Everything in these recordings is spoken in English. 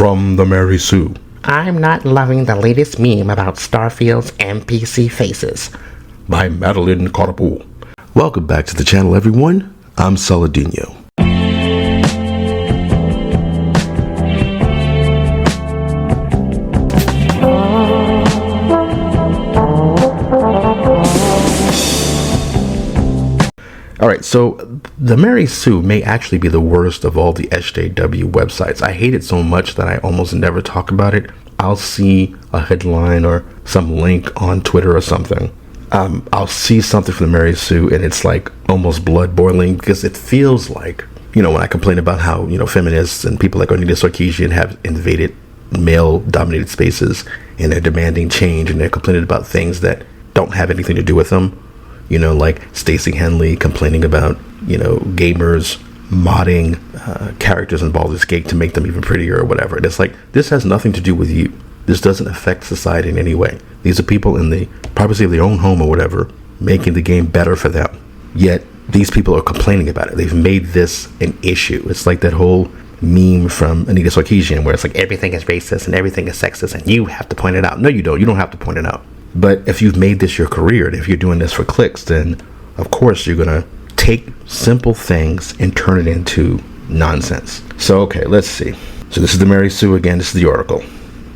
From the Mary Sue. I'm not loving the latest meme about Starfield's NPC faces. By Madeline Carpool. Welcome back to the channel, everyone. I'm Saladino. Alright, so the Mary Sue may actually be the worst of all the SJW websites. I hate it so much that I almost never talk about it. I'll see a headline or some link on Twitter or something. I'll see something from the Mary Sue and it's like almost blood boiling because it feels like, when I complain about how, feminists and people like Anita Sarkeesian have invaded male-dominated spaces and they're demanding change and they're complaining about things that don't have anything to do with them. Like Stacey Henley complaining about, gamers modding characters in Baldur's Gate to make them even prettier or whatever. And it's like, this has nothing to do with you. This doesn't affect society in any way. These are people in the privacy of their own home or whatever, making the game better for them. Yet, these people are complaining about it. They've made this an issue. It's like that whole meme from Anita Sarkeesian where it's like, everything is racist and everything is sexist and you have to point it out. No, you don't. You don't have to point it out. But if you've made this your career, and if you're doing this for clicks, then of course you're going to take simple things and turn it into nonsense. So, okay, let's see. So this is the Mary Sue again. This is the article.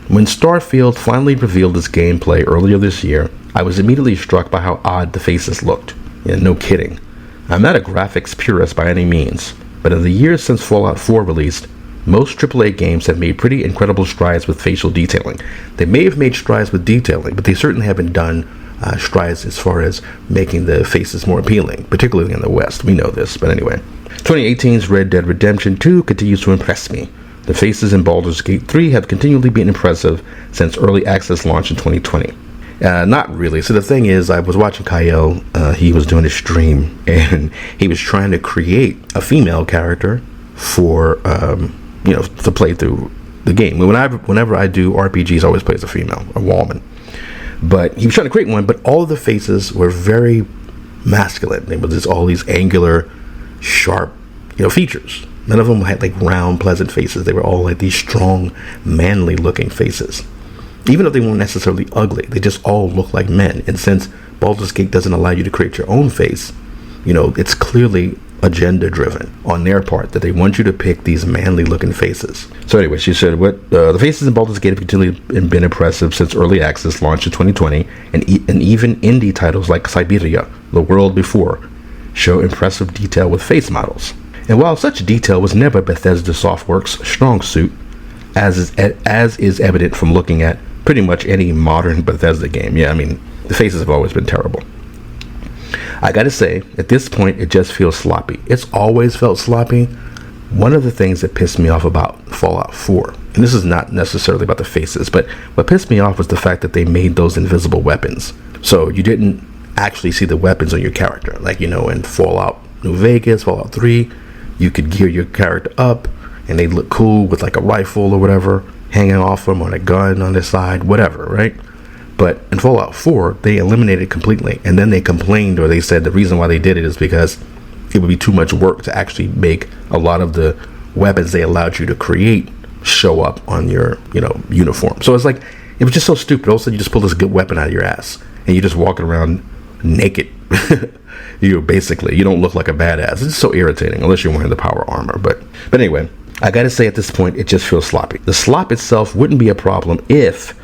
When Starfield finally revealed its gameplay earlier this year, I was immediately struck by how odd the faces looked. Yeah, no kidding. I'm not a graphics purist by any means, but in the years since Fallout 4 released, most AAA games have made pretty incredible strides with facial detailing. They may have made strides with detailing, but they certainly haven't done strides as far as making the faces more appealing, particularly in the West. We know this, but anyway. 2018's Red Dead Redemption 2 continues to impress me. The faces in Baldur's Gate 3 have continually been impressive since early access launch in 2020. Not really. So the thing is, I was watching Kyle, he was doing a stream, and he was trying to create a female character for to play through the game. Whenever I do RPGs, I always play as a female, a woman. But he was trying to create one, but all of the faces were very masculine. They were just all these angular, sharp, features. None of them had like round, pleasant faces. They were all like these strong, manly looking faces. Even if they weren't necessarily ugly, they just all look like men. And since Baldur's Gate doesn't allow you to create your own face, it's clearly agenda driven on their part that they want you to pick these manly looking faces. So anyway, she said the faces in Baldur's Gate have continually been impressive since early access launched in 2020, and even indie titles like Siberia, The World Before, show impressive detail with face models. And while such detail was never Bethesda Softworks' strong suit, as is evident from looking at pretty much any modern Bethesda game, the faces have always been terrible. I gotta say, at this point, it just feels sloppy. It's always felt sloppy. One of the things that pissed me off about Fallout 4, and this is not necessarily about the faces, but what pissed me off was the fact that they made those invisible weapons. So you didn't actually see the weapons on your character. Like, in Fallout New Vegas, Fallout 3, you could gear your character up, and they look cool with like a rifle or whatever, hanging off them on a gun on their side, whatever, right? But in Fallout 4, they eliminated it completely. And then they complained, or they said the reason why they did it is because it would be too much work to actually make a lot of the weapons they allowed you to create show up on your, uniform. So it's like, it was just so stupid. All of a sudden, you just pull this good weapon out of your ass, and you're just walking around naked. Basically, you don't look like a badass. It's just so irritating, unless you're wearing the power armor. But anyway, I gotta say at this point, it just feels sloppy. The slop itself wouldn't be a problem if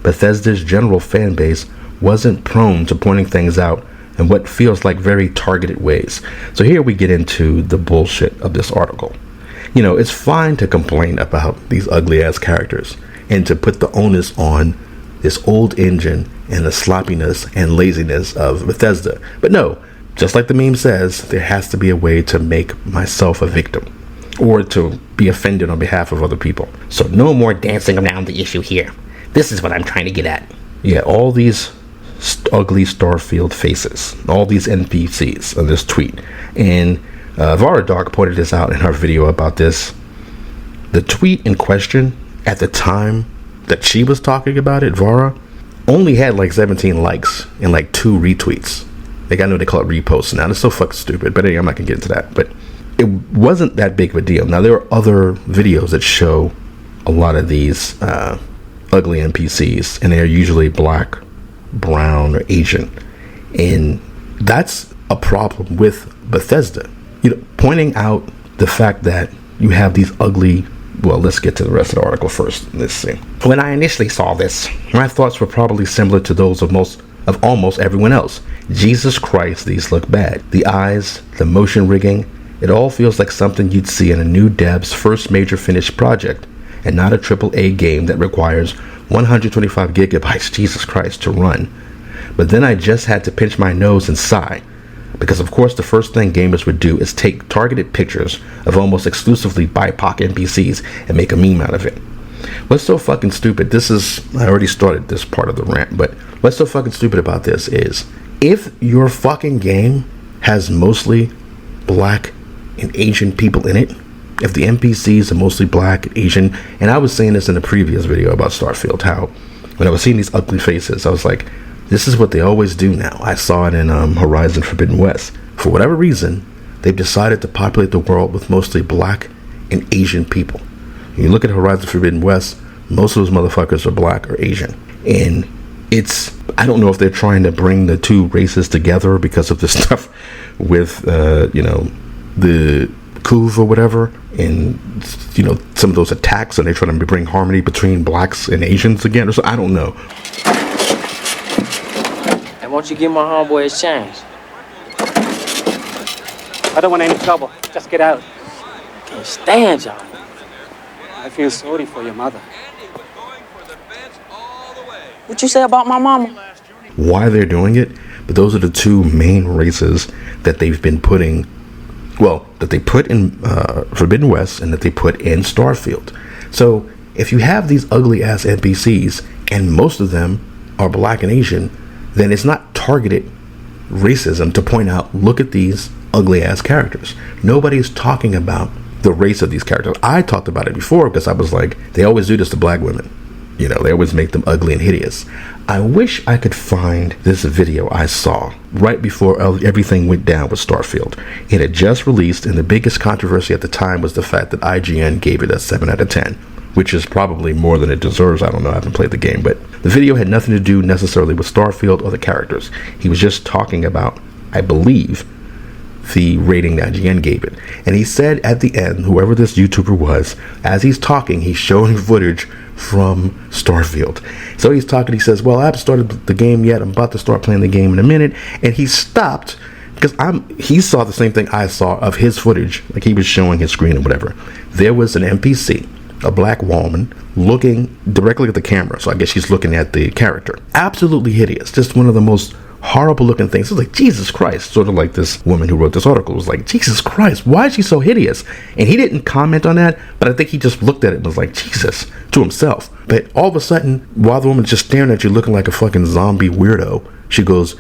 Bethesda's general fan base wasn't prone to pointing things out in what feels like very targeted ways. So here we get into the bullshit of this article. It's fine to complain about these ugly ass characters and to put the onus on this old engine and the sloppiness and laziness of Bethesda. But no, just like the meme says, there has to be a way to make myself a victim or to be offended on behalf of other people. So no more dancing around the issue here. This is what I'm trying to get at. Yeah, all these ugly Starfield faces, all these NPCs on this tweet. And Vara Dark pointed this out in her video about this. The tweet in question, at the time that she was talking about it, Vara, only had like 17 likes and like 2 retweets. Like, I know they call it reposts now. It's so fucking stupid. But anyway, I'm not going to get into that. But it wasn't that big of a deal. Now, there are other videos that show a lot of these ugly NPCs, and they're usually black, brown, or Asian. And that's a problem with Bethesda. Pointing out the fact that you have these ugly. Well, let's get to the rest of the article first. Let's see. When I initially saw this, my thoughts were probably similar to those of almost everyone else. Jesus Christ, these look bad. The eyes, the motion rigging, it all feels like something you'd see in a new dev's first major finished project, and not a AAA game that requires 125 gigabytes, Jesus Christ, to run. But then I just had to pinch my nose and sigh, because of course the first thing gamers would do is take targeted pictures of almost exclusively BIPOC NPCs and make a meme out of it. What's so fucking stupid, I already started this part of the rant, but what's so fucking stupid about this is, if your fucking game has mostly black and Asian people in it, if the NPCs are mostly black and Asian, and I was saying this in a previous video about Starfield, how when I was seeing these ugly faces, I was like, this is what they always do now. I saw it in Horizon Forbidden West. For whatever reason, they've decided to populate the world with mostly black and Asian people. When you look at Horizon Forbidden West, most of those motherfuckers are black or Asian. And I don't know if they're trying to bring the two races together because of the stuff with, the coup or whatever, and, some of those attacks, and they're trying to bring harmony between blacks and Asians again, or so. I don't know. Won't you give my homeboy his change? I don't want any trouble. Just get out. Can't stand y'all. I feel sorry for your mother. What you say about my mama? Why they're doing it, but those are the two main races that they've been that they put in Forbidden West and that they put in Starfield. So if you have these ugly ass NPCs and most of them are black and Asian, then it's not targeted racism to point out, look at these ugly ass characters. Nobody's talking about the race of these characters. I talked about it before because I was like, they always do this to black women. They always make them ugly and hideous. I wish I could find this video I saw right before everything went down with Starfield. It had just released, and the biggest controversy at the time was the fact that IGN gave it a 7 out of 10. Which is probably more than it deserves. I don't know, I haven't played the game, but the video had nothing to do necessarily with Starfield or the characters. He was just talking about, I believe, the rating that IGN gave it. And he said at the end, whoever this YouTuber was, as he's talking, he's showing footage from Starfield. So he's talking, he says, well, I haven't started the game yet, I'm about to start playing the game in a minute, and he stopped because he saw the same thing I saw of his footage, like he was showing his screen or whatever. There was an NPC, a black woman, looking directly at the camera. So I guess she's looking at the character. Absolutely hideous. Just one of the most horrible looking things. It was like, Jesus Christ. Sort of like this woman who wrote this article was like, Jesus Christ, why is she so hideous? And he didn't comment on that, but I think he just looked at it and was like, Jesus, to himself. But all of a sudden, while the woman's just staring at you looking like a fucking zombie weirdo, she goes,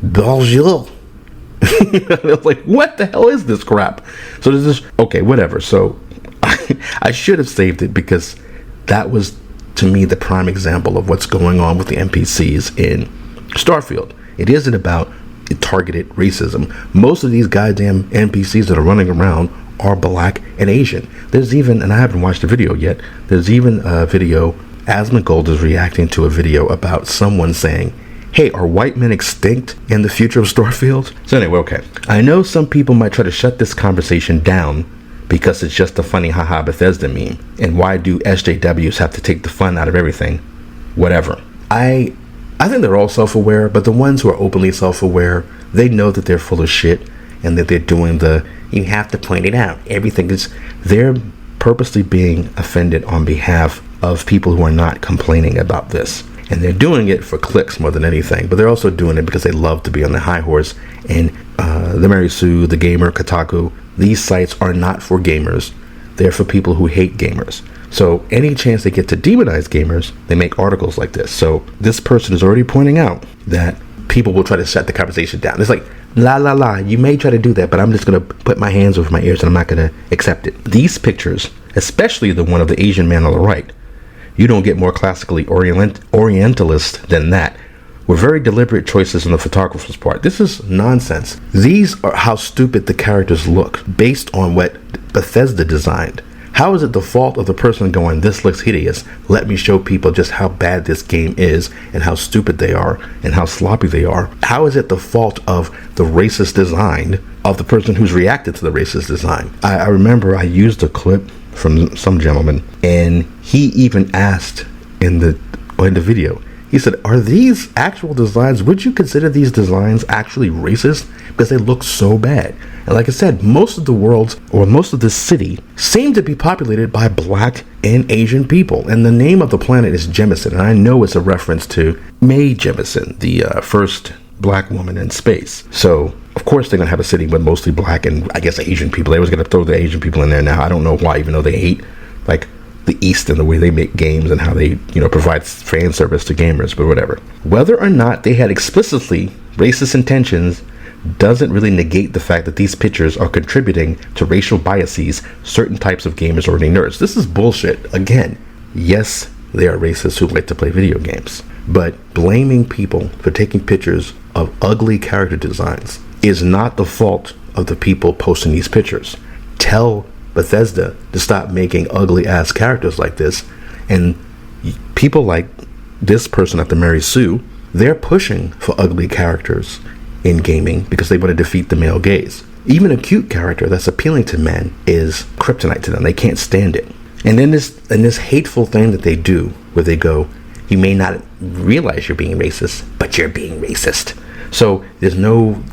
bonjour. I was like, what the hell is this crap? So there's this, okay, whatever. So I should have saved it because that was, to me, the prime example of what's going on with the NPCs in Starfield. It isn't about targeted racism. Most of these goddamn NPCs that are running around are black and Asian. There's even, and I haven't watched the video yet, there's even a video, Asmongold is reacting to a video about someone saying, hey, are white men extinct in the future of Starfield? So anyway, okay. I know some people might try to shut this conversation down because it's just a funny haha Bethesda meme. And why do SJWs have to take the fun out of everything? Whatever. I think they're all self-aware, but the ones who are openly self-aware, they know that they're full of shit and that they're doing you have to point it out. They're purposely being offended on behalf of people who are not complaining about this. And they're doing it for clicks more than anything, but they're also doing it because they love to be on the high horse. And the Mary Sue, the Gamer, Kotaku, these sites are not for gamers. They're for people who hate gamers. So any chance they get to demonize gamers, they make articles like this. So this person is already pointing out that people will try to shut the conversation down. It's like, la, you may try to do that, but I'm just going to put my hands over my ears and I'm not going to accept it. These pictures, especially the one of the Asian man on the right, you don't get more classically orientalist than that, were very deliberate choices on the photographer's part. This is nonsense. These are how stupid the characters look based on what Bethesda designed. How is it the fault of the person going, this looks hideous, let me show people just how bad this game is and how stupid they are and how sloppy they are? How is it the fault of the racist design of the person who's reacted to the racist design? I remember I used a clip from some gentleman, and he even asked in the video, he said, are these actual designs, would you consider these designs actually racist? Because they look so bad. And like I said, most of the world, or most of this city, seem to be populated by black and Asian people. And the name of the planet is Jemison. And I know it's a reference to Mae Jemison, the first black woman in space. So, of course, they're going to have a city with mostly black and, I guess, Asian people. They was going to throw the Asian people in there now. I don't know why, even though they hate, like, the East and the way they make games and how they, provide fan service to gamers, but whatever. Whether or not they had explicitly racist intentions doesn't really negate the fact that these pictures are contributing to racial biases certain types of gamers already nerds. This is bullshit. Again, yes, they are racists who like to play video games, but blaming people for taking pictures of ugly character designs is not the fault of the people posting these pictures. Tell Bethesda to stop making ugly ass characters like this, and people like this person at the Mary Sue, they're pushing for ugly characters in gaming because they want to defeat the male gaze. Even a cute character that's appealing to men is kryptonite to them. They can't stand it. And then this hateful thing that they do where they go, you may not realize you're being racist, but you're being racist. So there's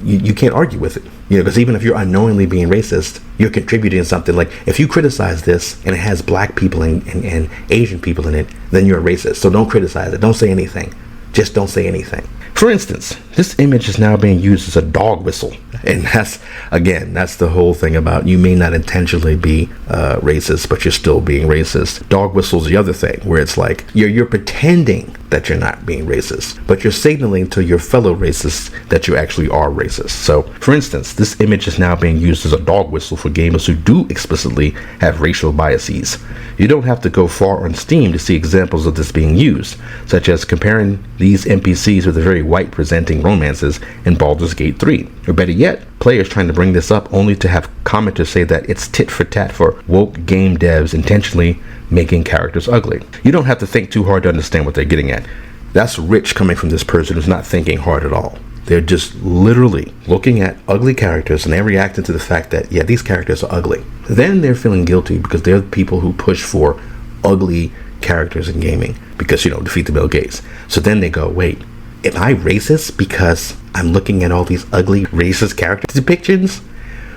you can't argue with it, because even if you're unknowingly being racist, you're contributing something. Like if you criticize this and it has black people and Asian people in it, then you're a racist. So don't criticize it. Don't say anything. Just don't say anything. For instance, this image is now being used as a dog whistle. And that's the whole thing about you may not intentionally be racist, but you're still being racist. Dog whistle's the other thing, where it's like you're pretending that you're not being racist, but you're signaling to your fellow racists that you actually are racist. So, for instance, this image is now being used as a dog whistle for gamers who do explicitly have racial biases. You don't have to go far on Steam to see examples of this being used, such as comparing these NPCs with the very white-presenting romances in Baldur's Gate 3. Or better yet, players trying to bring this up only to have commenters say that it's tit for tat for woke game devs intentionally making characters ugly. You don't have to think too hard to understand what they're getting at. That's rich coming from this person who's not thinking hard at all. They're just literally looking at ugly characters and they're reacting to the fact that, yeah, these characters are ugly. Then they're feeling guilty because they're the people who push for ugly characters in gaming because, defeat the male gaze. So then they go, wait, am I racist because I'm looking at all these ugly racist character depictions?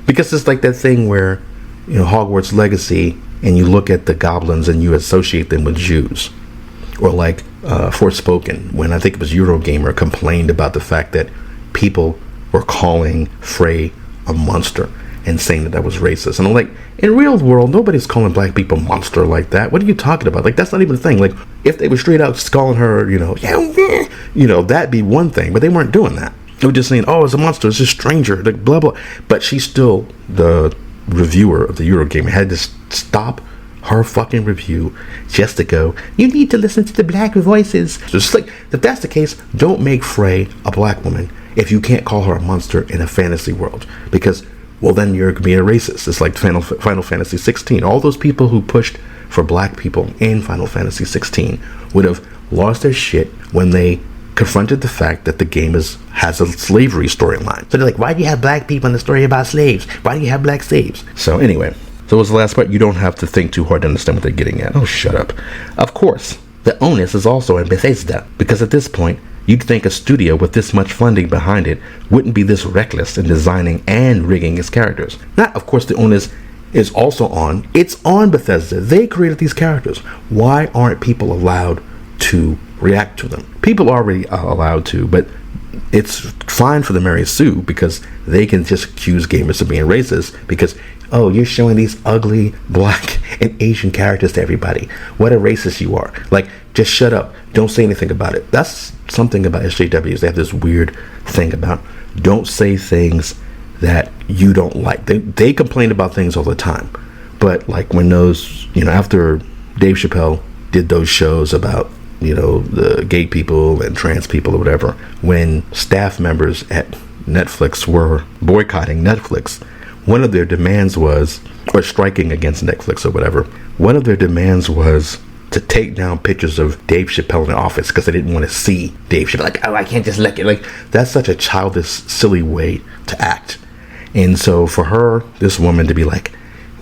Because it's like that thing where, Hogwarts Legacy, and you look at the goblins and you associate them with Jews. Or like Forspoken, when I think it was Eurogamer complained about the fact that people were calling Frey a monster and saying that was racist. And I'm like, in real world, nobody's calling black people monster like that. What are you talking about? Like, that's not even a thing. Like, if they were straight out just calling her, that'd be one thing. But they weren't doing that. They were just saying, oh, it's a monster, it's a stranger, like blah, blah. But she's still, the reviewer of the Eurogamer had to stop her fucking review just to go, you need to listen to the black voices. So it's like, if that's the case, don't make Frey a black woman if you can't call her a monster in a fantasy world. Because, well, then you're being a racist. It's like Final Fantasy 16. All those people who pushed for black people in Final Fantasy 16 would have lost their shit when they confronted the fact that the game has a slavery storyline. So they're like, why do you have black people in the story about slaves? Why do you have black slaves? So anyway, so what's the last part? You don't have to think too hard to understand what they're getting at. Oh, shut up. Of course, the onus is also in Bethesda, because at this point, you'd think a studio with this much funding behind it wouldn't be this reckless in designing and rigging its characters. Not, of course, the onus is also on. It's on Bethesda. They created these characters. Why aren't people allowed to react to them? People are already allowed to, but it's fine for the Mary Sue because they can just accuse gamers of being racist because, oh, you're showing these ugly black and Asian characters to everybody. What a racist you are. Like, just shut up. Don't say anything about it. That's something about SJWs. They have this weird thing about don't say things that you don't like. They complain about things all the time. But like when those, after Dave Chappelle did those shows about, the gay people and trans people or whatever, when staff members at Netflix were boycotting Netflix, one of their demands was, or striking against Netflix or whatever, one of their demands was to take down pictures of Dave Chappelle in the office because they didn't want to see Dave Chappelle. Like, oh, I can't just look at, like, that's such a childish, silly way to act. And so for her, this woman, to be like,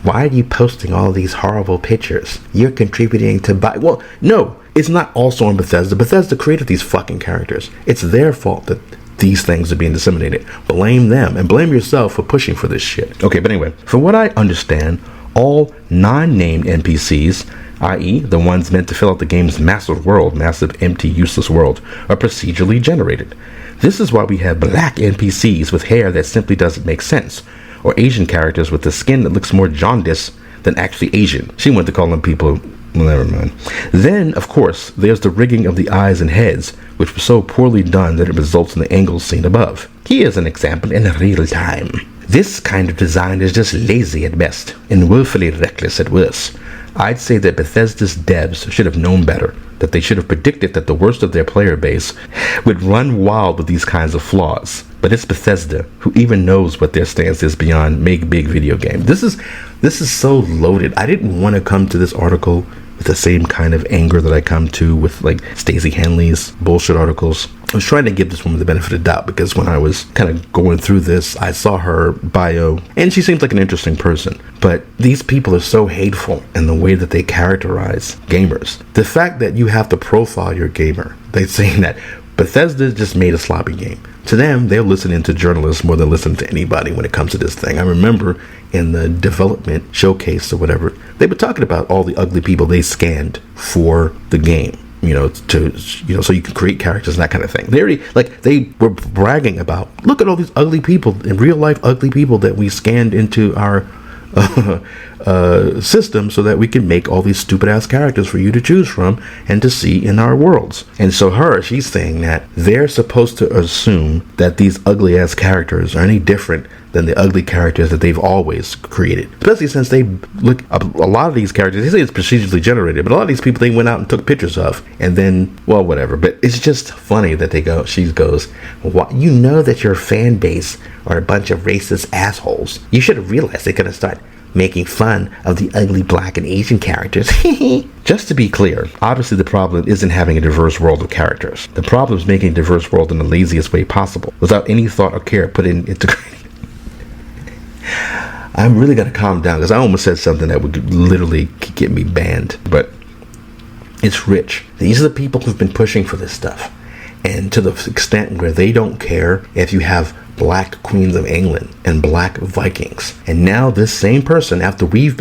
why are you posting all these horrible pictures? You're contributing to well, no, it's not also on Bethesda. Bethesda created these fucking characters. It's their fault that these things are being disseminated. Blame them and blame yourself for pushing for this shit. Okay, but anyway, from what I understand, all non-named NPCs, i.e. the ones meant to fill out the game's massive empty, useless world, are procedurally generated. This is why we have black NPCs with hair that simply doesn't make sense, or Asian characters with the skin that looks more jaundiced than actually Asian. She went to call them people, well, never mind. Then, of course, there's the rigging of the eyes and heads, which was so poorly done that it results in the angles seen above. Here's an example in real time. This kind of design is just lazy at best, and woefully reckless at worst. I'd say that Bethesda's devs should have known better, that they should have predicted that the worst of their player base would run wild with these kinds of flaws. But it's Bethesda, who even knows what their stance is beyond make big video game. This is so loaded. I didn't want to come to this article with the same kind of anger that I come to with like Stacey Henley's bullshit articles. I was trying to give this woman the benefit of the doubt because when I was kind of going through this, I saw her bio and she seems like an interesting person. But these people are so hateful in the way that they characterize gamers. The fact that you have to profile your gamer, they're saying that Bethesda just made a sloppy game. To them, they're listening to journalists more than listening to anybody when it comes to this thing. I remember in the development showcase or whatever, they were talking about all the ugly people they scanned for the game, so you can create characters and that kind of thing. They were bragging about, look at all these ugly people, in real life ugly people that we scanned into our system so that we can make all these stupid ass characters for you to choose from and to see in our worlds. And so she's saying that they're supposed to assume that these ugly ass characters are any different than the ugly characters that they've always created. Especially since they look, a lot of these characters, they say it's procedurally generated, but a lot of these people they went out and took pictures of, and then, well, whatever. But it's just funny that she goes, you know that your fan base are a bunch of racist assholes. You should have realized they're going to start making fun of the ugly black and Asian characters. Just to be clear, obviously the problem isn't having a diverse world of characters. The problem is making a diverse world in the laziest way possible, without any thought or care put into I'm really going to calm down because I almost said something that would literally get me banned. But it's rich. These are the people who've been pushing for this stuff. And to the extent where they don't care if you have black queens of England and black Vikings. And now this same person, after we have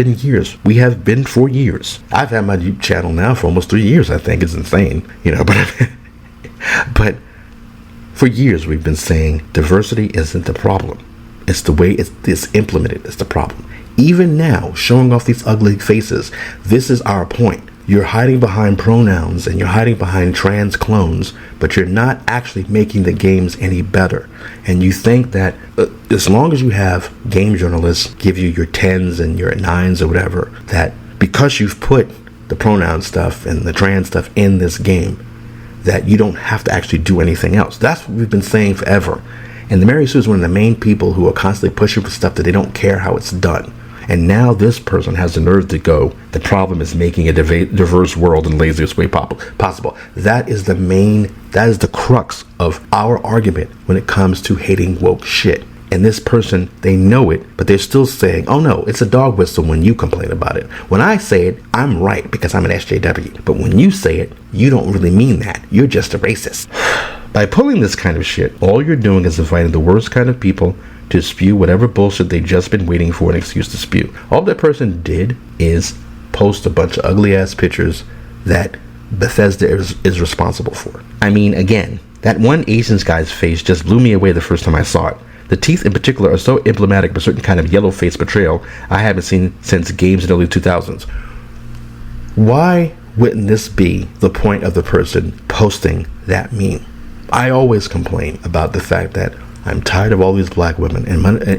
been for years. I've had my YouTube channel now for almost 3 years, I think. It's insane. But for years we've been saying diversity isn't the problem. It's the way it's implemented that's the problem. Even now, showing off these ugly faces, this is our point. You're hiding behind pronouns and you're hiding behind trans clones, but you're not actually making the games any better. And you think that as long as you have game journalists give you your 10s and your 9s or whatever, that because you've put the pronoun stuff and the trans stuff in this game, that you don't have to actually do anything else. That's what we've been saying forever. And the Mary Sue is one of the main people who are constantly pushing for stuff that they don't care how it's done. And now this person has the nerve to go, the problem is making a diverse world in the laziest way possible. That is the crux of our argument when it comes to hating woke shit. And this person, they know it, but they're still saying, oh no, it's a dog whistle when you complain about it. When I say it, I'm right because I'm an SJW. But when you say it, you don't really mean that. You're just a racist. By pulling this kind of shit, all you're doing is inviting the worst kind of people to spew whatever bullshit they've just been waiting for an excuse to spew. All that person did is post a bunch of ugly ass pictures that Bethesda is responsible for. I mean, again, that one Asian guy's face just blew me away the first time I saw it. The teeth in particular are so emblematic of a certain kind of yellow face betrayal I haven't seen since games in the early 2000s. Why wouldn't this be the point of the person posting that meme? I always complain about the fact that I'm tired of all these black women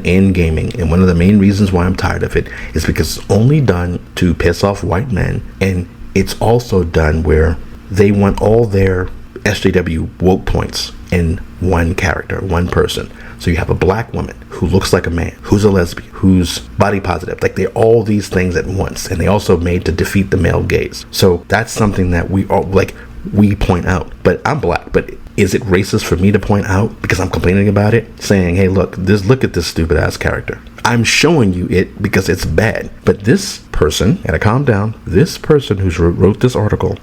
in gaming, and one of the main reasons why I'm tired of it is because it's only done to piss off white men, and it's also done where they want all their SJW woke points in one character, one person. So you have a black woman who looks like a man, who's a lesbian, who's body positive. Like, they're all these things at once. And they also made to defeat the male gaze. So that's something that we all, like, we point out. But I'm black, but is it racist for me to point out because I'm complaining about it? Saying, hey, look at this stupid ass character. I'm showing you it because it's bad. But this person, gotta calm down, this person who wrote this article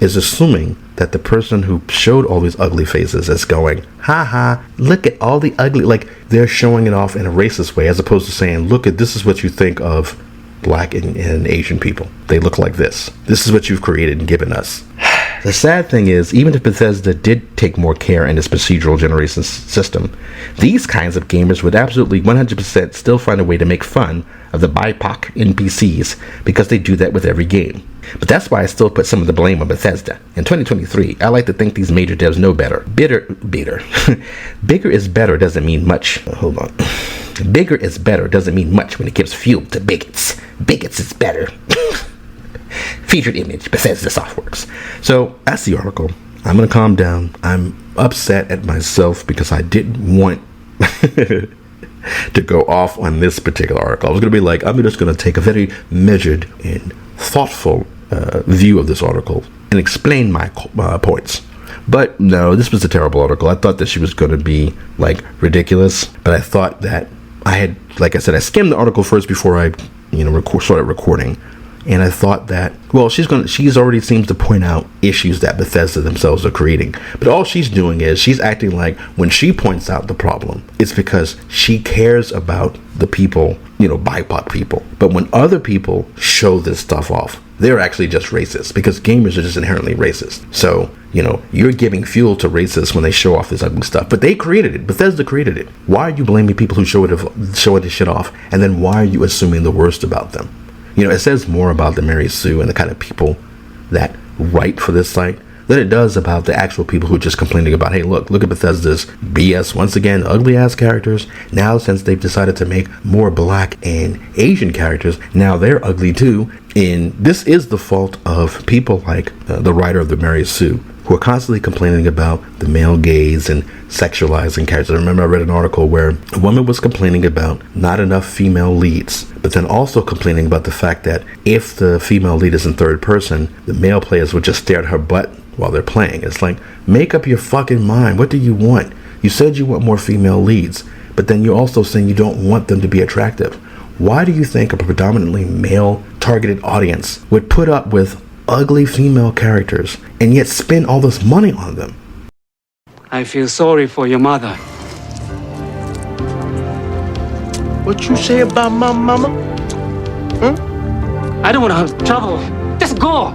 is assuming that the person who showed all these ugly faces is going, ha, look at all the ugly, like, they're showing it off in a racist way, as opposed to saying, look at, this is what you think of black and Asian people. They look like this. This is what you've created and given us. The sad thing is, even if Bethesda did take more care in its procedural generation system, these kinds of gamers would absolutely 100% still find a way to make fun of the BIPOC NPCs because they do that with every game. But that's why I still put some of the blame on Bethesda. In 2023, I like to think these major devs know better. Bigger is better doesn't mean much. Hold on. Bigger is better doesn't mean much when it gives fuel to bigots. Bigots is better. Featured image, Bethesda Softworks. So that's the article. I'm going to calm down. I'm upset at myself because I didn't want to go off on this particular article. I was going to be like, I'm just going to take a very measured and thoughtful view of this article and explain my points. But no, this was a terrible article. I thought that she was going to be like ridiculous, but I thought that I had, like I said, I skimmed the article first before I, started recording. And I thought that, well, she's already seems to point out issues that Bethesda themselves are creating. But all she's doing is she's acting like when she points out the problem, it's because she cares about the people, BIPOC people. But when other people show this stuff off, they're actually just racist because gamers are just inherently racist. So, you're giving fuel to racists when they show off this ugly stuff. But they created it. Bethesda created it. Why are you blaming people who show this shit off? And then why are you assuming the worst about them? It says more about the Mary Sue and the kind of people that write for this site than it does about the actual people who are just complaining about, hey, look at Bethesda's BS. Once again, ugly ass characters. Now, since they've decided to make more black and Asian characters, now they're ugly too. And this is the fault of people like the writer of the Mary Sue, who are constantly complaining about the male gaze and sexualizing characters. I remember I read an article where a woman was complaining about not enough female leads, but then also complaining about the fact that if the female lead is in third person, the male players would just stare at her butt while they're playing. It's like, make up your fucking mind. What do you want? You said you want more female leads, but then you're also saying you don't want them to be attractive. Why do you think a predominantly male targeted audience would put up with ugly female characters and yet spend all this money on them? I feel sorry for your mother. What you say about my mama? I don't want to have trouble. Just go.